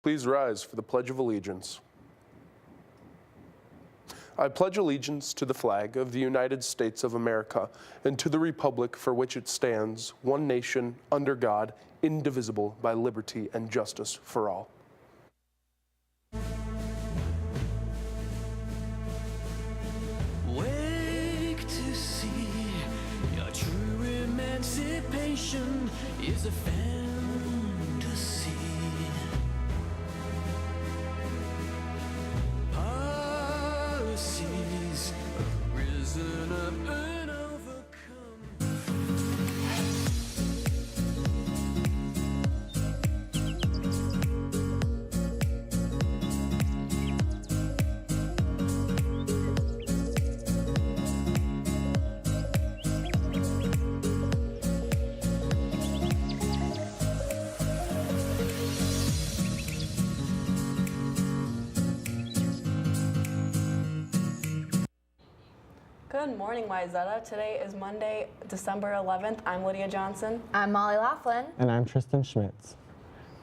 Please rise for the Pledge of Allegiance. I pledge allegiance to the flag of the United States of America and to the republic for which it stands, one nation, under God, indivisible, by liberty and justice for all. Wake to see your true emancipation is a fantasy. Policies have risen up and overcome. Good morning, Wayzata. Today is Monday, December 11th. I'm Lydia Johnson. I'm Molly Laughlin. And I'm Tristan Schmitz.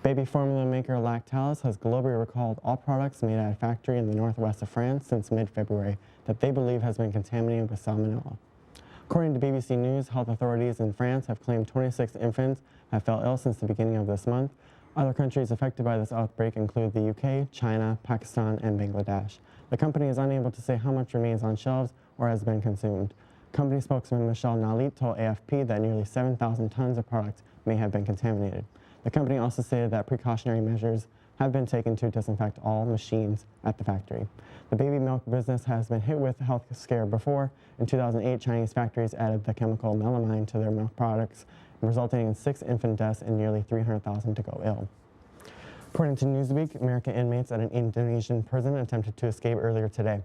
Baby formula maker Lactalis has globally recalled all products made at a factory in the northwest of France since mid-February that they believe has been contaminated with salmonella. According to BBC News, health authorities in France have claimed 26 infants have fell ill since the beginning of this month. Other countries affected by this outbreak include the UK, China, Pakistan, and Bangladesh. The company is unable to say how much remains on shelves or has been consumed. Company spokesman Michel Nalit told AFP that nearly 7,000 tons of products may have been contaminated. The company also stated that precautionary measures have been taken to disinfect all machines at the factory. The baby milk business has been hit with a health scare before. In 2008, Chinese factories added the chemical melamine to their milk products, resulting in 6 infant deaths and nearly 300,000 to go ill. According to Newsweek, American inmates at an Indonesian prison attempted to escape earlier today.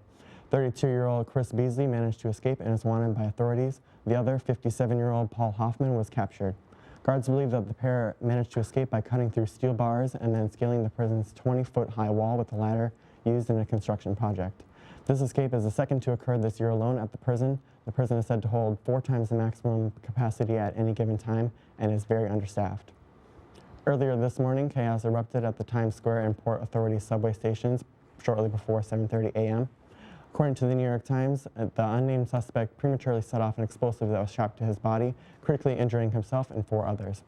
32-year-old Chris Beasley managed to escape and is wanted by authorities. The other, 57-year-old Paul Hoffman, was captured. Guards believe that the pair managed to escape by cutting through steel bars and then scaling the prison's 20-foot-high wall with a ladder used in a construction project. This escape is the second to occur this year alone at the prison. The prison is said to hold 4 times the maximum capacity at any given time and is very understaffed. Earlier this morning, chaos erupted at the Times Square and Port Authority subway stations shortly before 7:30 a.m. According to the New York Times, the unnamed suspect prematurely set off an explosive that was strapped to his body, critically injuring himself and 4 others.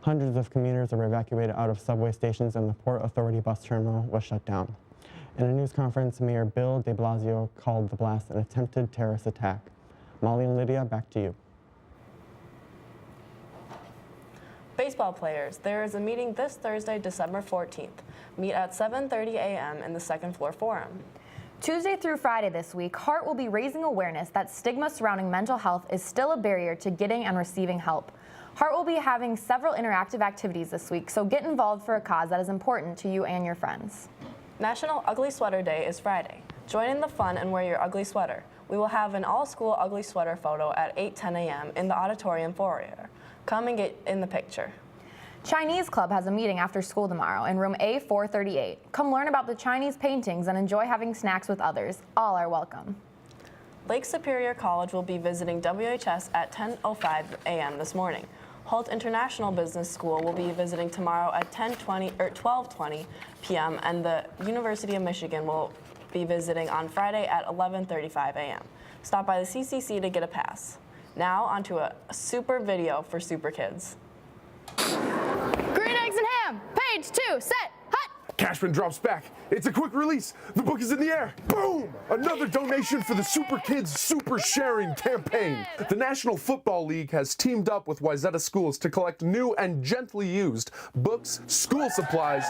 Hundreds of commuters were evacuated out of subway stations and the Port Authority bus terminal was shut down. In a news conference, Mayor Bill de Blasio called the blast an attempted terrorist attack. Molly and Lydia, back to you. Baseball players, there is a meeting this Thursday, December 14th. Meet at 7:30 a.m. in the second floor forum. Tuesday through Friday this week, Heart will be raising awareness that stigma surrounding mental health is still a barrier to getting and receiving help. Heart will be having several interactive activities this week, so get involved for a cause that is important to you and your friends. National Ugly Sweater Day is Friday. Join in the fun and wear your ugly sweater. We will have an all-school ugly sweater photo at 8:10 a.m. in the auditorium foyer. Come and get in the picture. Chinese Club has a meeting after school tomorrow in room A438. Come learn about the Chinese paintings and enjoy having snacks with others. All are welcome. Lake Superior College will be visiting WHS at 10:05 a.m. this morning. Holt International Business School will be visiting tomorrow at 12:20 p.m. and the University of Michigan will be visiting on Friday at 11:35 a.m. Stop by the CCC to get a pass. Now onto a super video for super kids. Green eggs and ham, page 2, set, hut! Cashman drops back. It's a quick release. The book is in the air. Boom! Another donation for the Super Kids Super Sharing campaign. The National Football League has teamed up with Wayzata schools to collect new and gently used books, school supplies,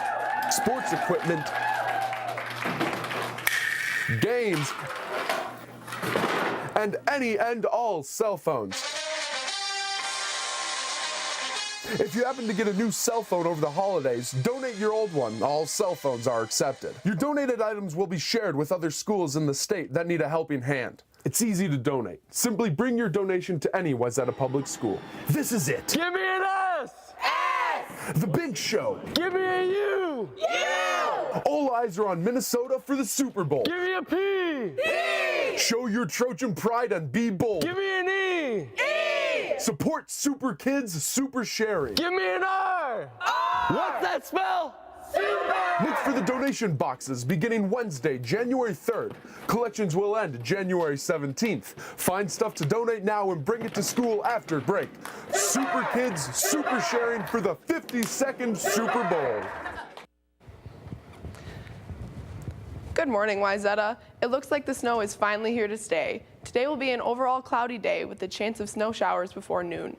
sports equipment, games, and any and all cell phones. If you happen to get a new cell phone over the holidays, donate your old one. All cell phones are accepted. Your donated items will be shared with other schools in the state that need a helping hand. It's easy to donate. Simply bring your donation to any Wayzata public school. This is it. Give me an S! S! The big show. Give me a U! U! All eyes are on Minnesota for the Super Bowl. Give me a P! P! Show your Trojan pride and be bold. Give me an E! E! Support Super Kids Super Sharing. Give me an R! R! What's that spell? Look for the donation boxes beginning Wednesday, January 3rd. Collections will end January 17th. Find stuff to donate now and bring it to school after break. Super Kids, super sharing for the 52nd Super Bowl. Good morning, Wayzata. It looks like the snow is finally here to stay. Today will be an overall cloudy day with the chance of snow showers before noon.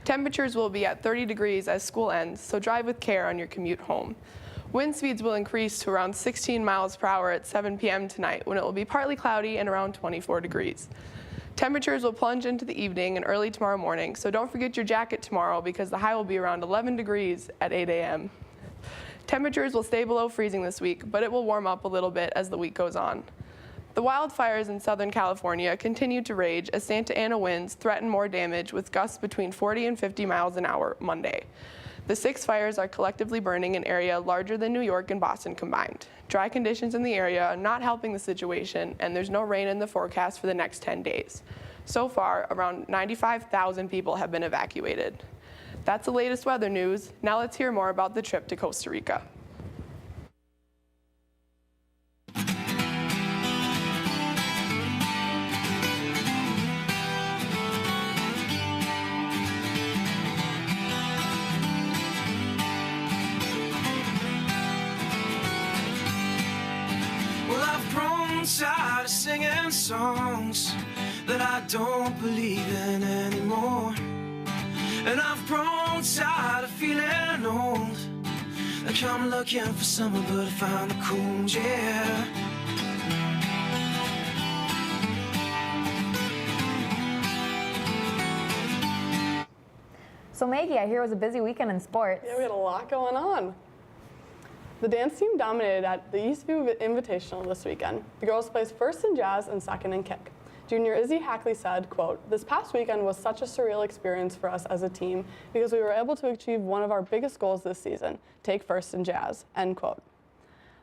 Temperatures will be at 30 degrees as school ends, so drive with care on your commute home. Wind speeds will increase to around 16 miles per hour at 7 p.m. tonight, when it will be partly cloudy and around 24 degrees. Temperatures will plunge into the evening and early tomorrow morning, so don't forget your jacket tomorrow because the high will be around 11 degrees at 8 a.m. Temperatures will stay below freezing this week, but it will warm up a little bit as the week goes on. The wildfires in Southern California continue to rage as Santa Ana winds threaten more damage with gusts between 40 and 50 miles an hour Monday. The 6 fires are collectively burning an area larger than New York and Boston combined. Dry conditions in the area are not helping the situation, and there's no rain in the forecast for the next 10 days. So far, around 95,000 people have been evacuated. That's the latest weather news. Now let's hear more about the trip to Costa Rica. Tired of singing songs that I don't believe in anymore. And I've grown tired of feeling old, like I'm looking for summer but I found the cold, yeah. So Maggie, I hear it was a busy weekend in sports. Yeah, we had a lot going on. The dance team dominated at the Eastview Invitational this weekend. The girls placed first in jazz and second in kick. Junior Izzy Hackley said, quote, "This past weekend was such a surreal experience for us as a team because we were able to achieve one of our biggest goals this season, take first in jazz," end quote.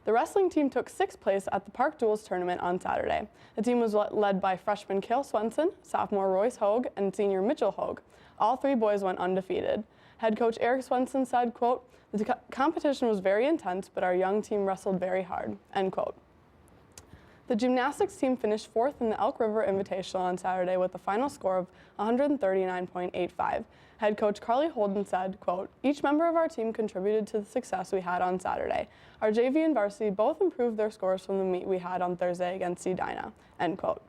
The wrestling team took 6th place at the Park Duels tournament on Saturday. The team was led by freshman Kale Swenson, sophomore Royce Hogue, and senior Mitchell Hogue. All 3 boys went undefeated. Head coach Eric Swenson said, quote, "The competition was very intense, but our young team wrestled very hard," end quote. The gymnastics team finished 4th in the Elk River Invitational on Saturday with a final score of 139.85. Head coach Carly Holden said, quote, "Each member of our team contributed to the success we had on Saturday. Our JV and varsity both improved their scores from the meet we had on Thursday against Edina," end quote.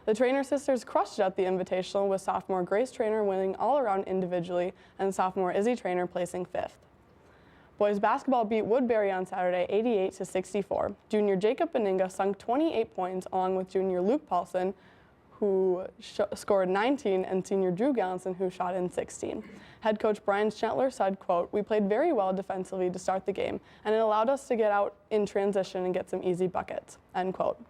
The Trainer sisters crushed it at the Invitational with sophomore Grace Trainer winning all around individually and sophomore Izzy Trainer placing 5th. Boys basketball beat Woodbury on Saturday 88-64. Junior Jacob Beninga sunk 28 points along with junior Luke Paulson, who scored 19, and senior Drew Gallinson, who shot in 16. Head coach Brian Schnettler said, quote, "We played very well defensively to start the game, and it allowed us to get out in transition and get some easy buckets," end quote.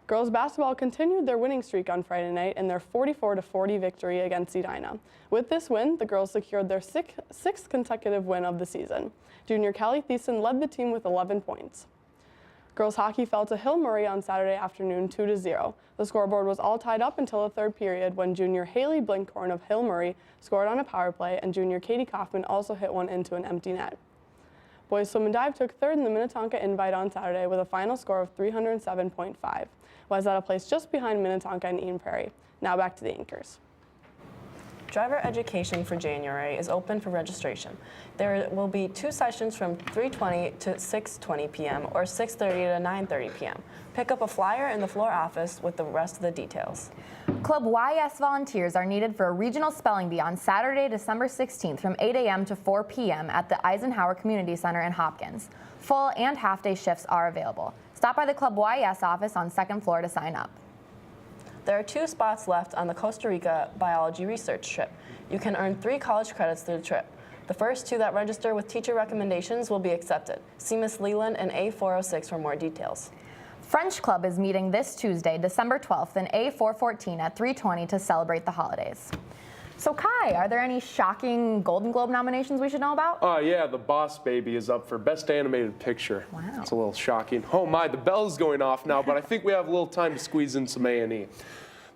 Girls basketball continued their winning streak on Friday night in their 44-40 victory against Edina. With this win, the girls secured their sixth consecutive win of the season. Junior Kelly Thiessen led the team with 11 points. Girls hockey fell to Hill Murray on Saturday afternoon 2-0. The scoreboard was all tied up until the 3rd period when junior Haley Blinkhorn of Hill Murray scored on a power play and junior Katie Kaufman also hit one into an empty net. Boys swim and dive took 3rd in the Minnetonka Invite on Saturday with a final score of 307.5. Wayzata placed just behind Minnetonka and Eden Prairie. Now back to the anchors. Driver education for January is open for registration. There will be 2 sessions from 3:20 to 6:20 p.m. or 6:30 to 9:30 p.m. Pick up a flyer in the floor office with the rest of the details. Club YS volunteers are needed for a regional spelling bee on Saturday, December 16th from 8 a.m. to 4 p.m. at the Eisenhower Community Center in Hopkins. Full and half-day shifts are available. Stop by the Club YS office on 2nd floor to sign up. There are 2 spots left on the Costa Rica biology research trip. You can earn 3 college credits through the trip. The first 2 that register with teacher recommendations will be accepted. See Ms. Leland in A406 for more details. French Club is meeting this Tuesday, December 12th in A414 at 3:20 to celebrate the holidays. So Kai, are there any shocking Golden Globe nominations we should know about? Oh yeah, The Boss Baby is up for Best Animated Picture. Wow. It's a little shocking. Oh my, the bell's going off now, but I think we have a little time to squeeze in some A&E.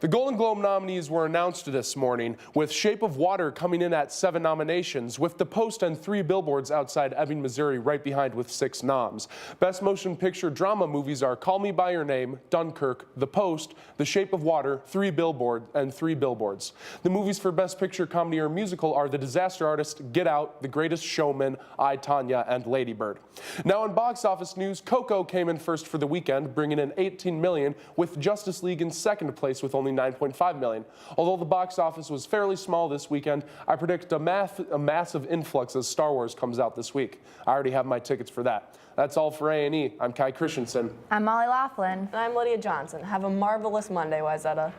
The Golden Globe nominees were announced this morning, with Shape of Water coming in at 7 nominations, with The Post and 3 Billboards Outside Ebbing, Missouri right behind with 6 noms. Best Motion Picture Drama movies are Call Me By Your Name, Dunkirk, The Post, The Shape of Water, 3 Billboards. The movies for Best Picture Comedy or Musical are The Disaster Artist, Get Out, The Greatest Showman, I, Tonya, and Lady Bird. Now in box office news, Coco came in first for the weekend, bringing in $18 million, with Justice League in second place with only $9.5 million. Although the box office was fairly small this weekend, I predict a massive influx as Star Wars comes out this week. I already have my tickets for that. That's all for A&E. I'm Kai Christensen. I'm Molly Laughlin. And I'm Lydia Johnson. Have a marvelous Monday, Wayzata.